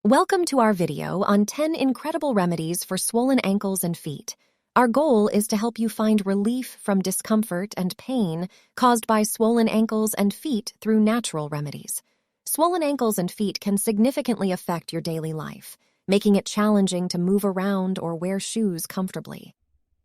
Welcome to our video on 10 incredible remedies for swollen ankles and feet. Our goal is to help you find relief from discomfort and pain caused by swollen ankles and feet through natural remedies. Swollen ankles and feet can significantly affect your daily life, making it challenging to move around or wear shoes comfortably.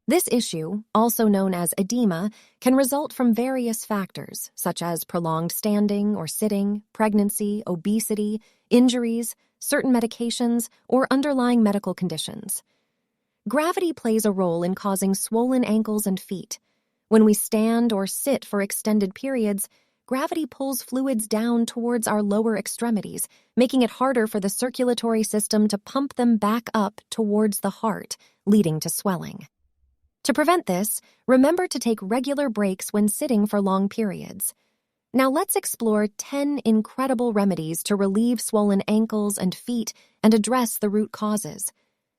This issue, also known as edema, can result from various factors, such as prolonged standing or sitting, pregnancy, obesity, injuries, certain medications, or underlying medical conditions. Gravity plays a role in causing swollen ankles and feet. When we stand or sit for extended periods, gravity pulls fluids down towards our lower extremities, making it harder for the circulatory system to pump them back up towards the heart, leading to swelling. To prevent this, remember to take regular breaks when sitting for long periods. Now let's explore 10 incredible remedies to relieve swollen ankles and feet and address the root causes.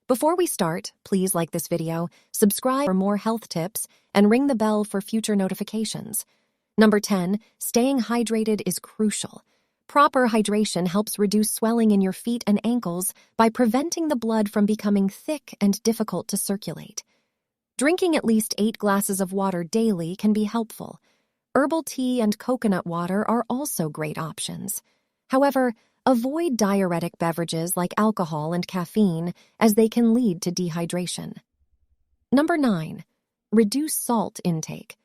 Before we start, please like this video, subscribe for more health tips, and ring the bell for future notifications. Number 10, staying hydrated is crucial. Proper hydration helps reduce swelling in your feet and ankles by preventing the blood from becoming thick and difficult to circulate. Drinking at least 8 glasses of water daily can be helpful. Herbal tea and coconut water are also great options. However, avoid diuretic beverages like alcohol and caffeine, as they can lead to dehydration. Number 9, reduce salt intake.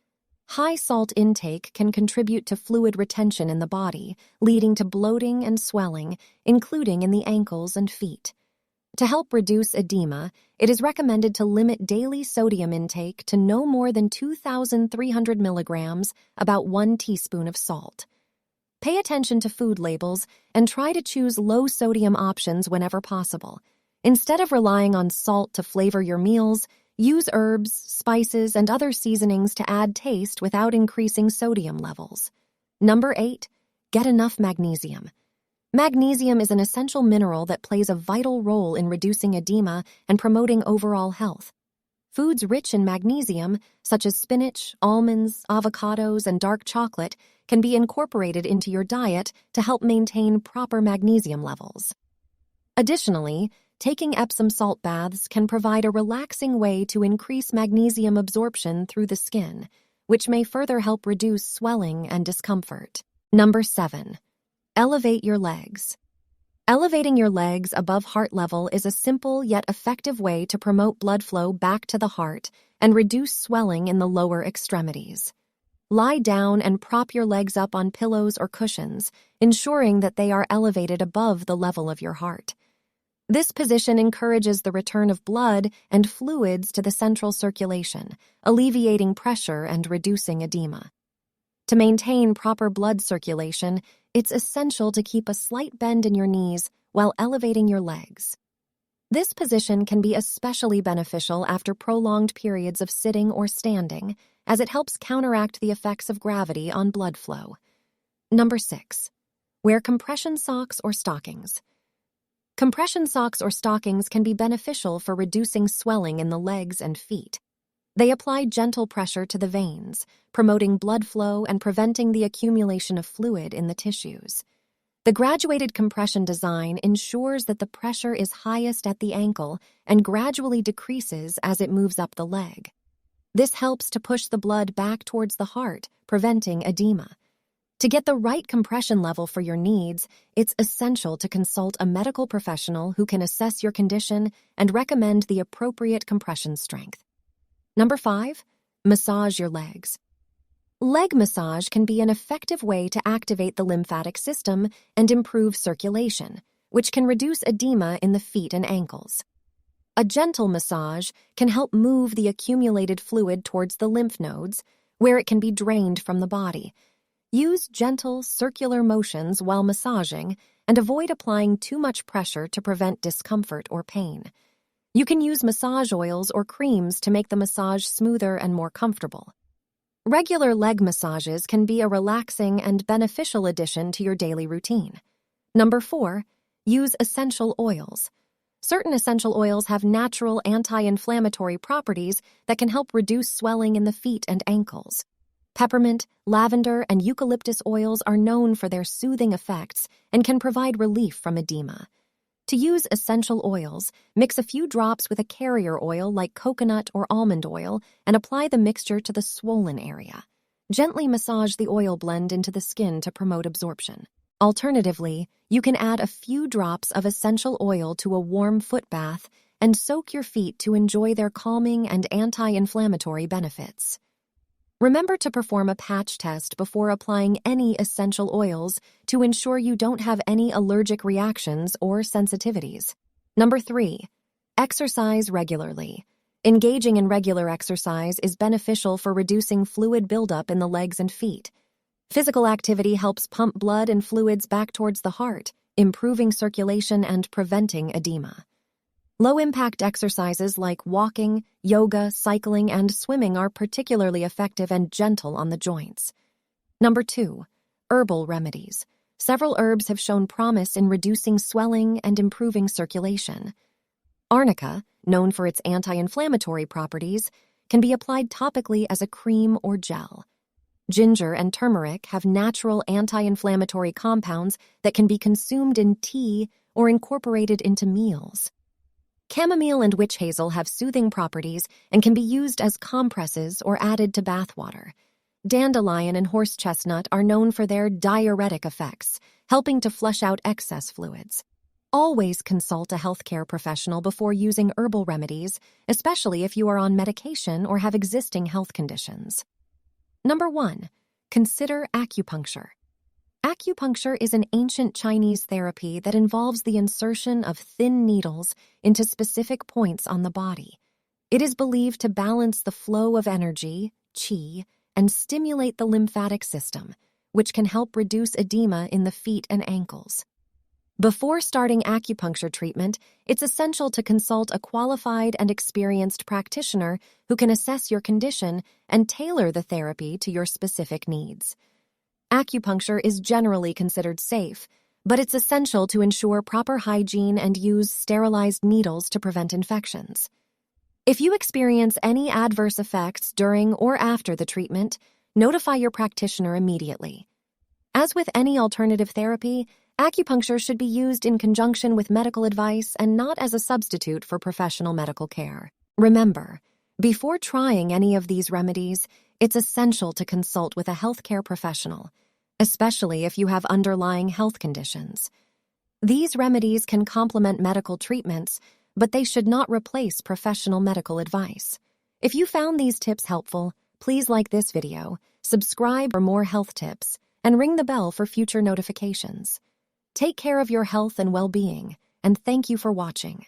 High salt intake can contribute to fluid retention in the body, leading to bloating and swelling, including in the ankles and feet. To help reduce edema, it is recommended to limit daily sodium intake to no more than 2,300 milligrams, about 1 teaspoon of salt. Pay attention to food labels and try to choose low-sodium options whenever possible. Instead of relying on salt to flavor your meals, use herbs, spices, and other seasonings to add taste without increasing sodium levels. Number 8, get enough magnesium. Magnesium is an essential mineral that plays a vital role in reducing edema and promoting overall health. Foods rich in magnesium, such as spinach, almonds, avocados, and dark chocolate, can be incorporated into your diet to help maintain proper magnesium levels. Additionally, taking Epsom salt baths can provide a relaxing way to increase magnesium absorption through the skin, which may further help reduce swelling and discomfort. Number 7. Elevate your legs. Elevating your legs above heart level is a simple yet effective way to promote blood flow back to the heart and reduce swelling in the lower extremities. Lie down and prop your legs up on pillows or cushions, ensuring that they are elevated above the level of your heart. This position encourages the return of blood and fluids to the central circulation, alleviating pressure and reducing edema. To maintain proper blood circulation, it's essential to keep a slight bend in your knees while elevating your legs. This position can be especially beneficial after prolonged periods of sitting or standing, as it helps counteract the effects of gravity on blood flow. Number 6, wear compression socks or stockings. Compression socks or stockings can be beneficial for reducing swelling in the legs and feet. They apply gentle pressure to the veins, promoting blood flow and preventing the accumulation of fluid in the tissues. The graduated compression design ensures that the pressure is highest at the ankle and gradually decreases as it moves up the leg. This helps to push the blood back towards the heart, preventing edema. To get the right compression level for your needs, it's essential to consult a medical professional who can assess your condition and recommend the appropriate compression strength. Number 5, massage your legs. Leg massage can be an effective way to activate the lymphatic system and improve circulation, which can reduce edema in the feet and ankles. A gentle massage can help move the accumulated fluid towards the lymph nodes, where it can be drained from the body. Use gentle, circular motions while massaging and avoid applying too much pressure to prevent discomfort or pain. You can use massage oils or creams to make the massage smoother and more comfortable. Regular leg massages can be a relaxing and beneficial addition to your daily routine. Number 4, use essential oils. Certain essential oils have natural anti-inflammatory properties that can help reduce swelling in the feet and ankles. Peppermint, lavender, and eucalyptus oils are known for their soothing effects and can provide relief from edema. To use essential oils, mix a few drops with a carrier oil like coconut or almond oil and apply the mixture to the swollen area. Gently massage the oil blend into the skin to promote absorption. Alternatively, you can add a few drops of essential oil to a warm foot bath and soak your feet to enjoy their calming and anti-inflammatory benefits. Remember to perform a patch test before applying any essential oils to ensure you don't have any allergic reactions or sensitivities. Number 3, exercise regularly. Engaging in regular exercise is beneficial for reducing fluid buildup in the legs and feet. Physical activity helps pump blood and fluids back towards the heart, improving circulation and preventing edema. Low-impact exercises like walking, yoga, cycling, and swimming are particularly effective and gentle on the joints. Number 2, herbal remedies. Several herbs have shown promise in reducing swelling and improving circulation. Arnica, known for its anti-inflammatory properties, can be applied topically as a cream or gel. Ginger and turmeric have natural anti-inflammatory compounds that can be consumed in tea or incorporated into meals. Chamomile and witch hazel have soothing properties and can be used as compresses or added to bath water. Dandelion and horse chestnut are known for their diuretic effects, helping to flush out excess fluids. Always consult a healthcare professional before using herbal remedies, especially if you are on medication or have existing health conditions. Number 1, consider acupuncture. Acupuncture is an ancient Chinese therapy that involves the insertion of thin needles into specific points on the body. It is believed to balance the flow of energy, qi, and stimulate the lymphatic system, which can help reduce edema in the feet and ankles. Before starting acupuncture treatment, it's essential to consult a qualified and experienced practitioner who can assess your condition and tailor the therapy to your specific needs. Acupuncture is generally considered safe, but it's essential to ensure proper hygiene and use sterilized needles to prevent infections. If you experience any adverse effects during or after the treatment, notify your practitioner immediately. As with any alternative therapy, acupuncture should be used in conjunction with medical advice and not as a substitute for professional medical care. Remember, before trying any of these remedies, it's essential to consult with a healthcare professional, especially if you have underlying health conditions. These remedies can complement medical treatments, but they should not replace professional medical advice. If you found these tips helpful, please like this video, subscribe for more health tips, and ring the bell for future notifications. Take care of your health and well-being, and thank you for watching.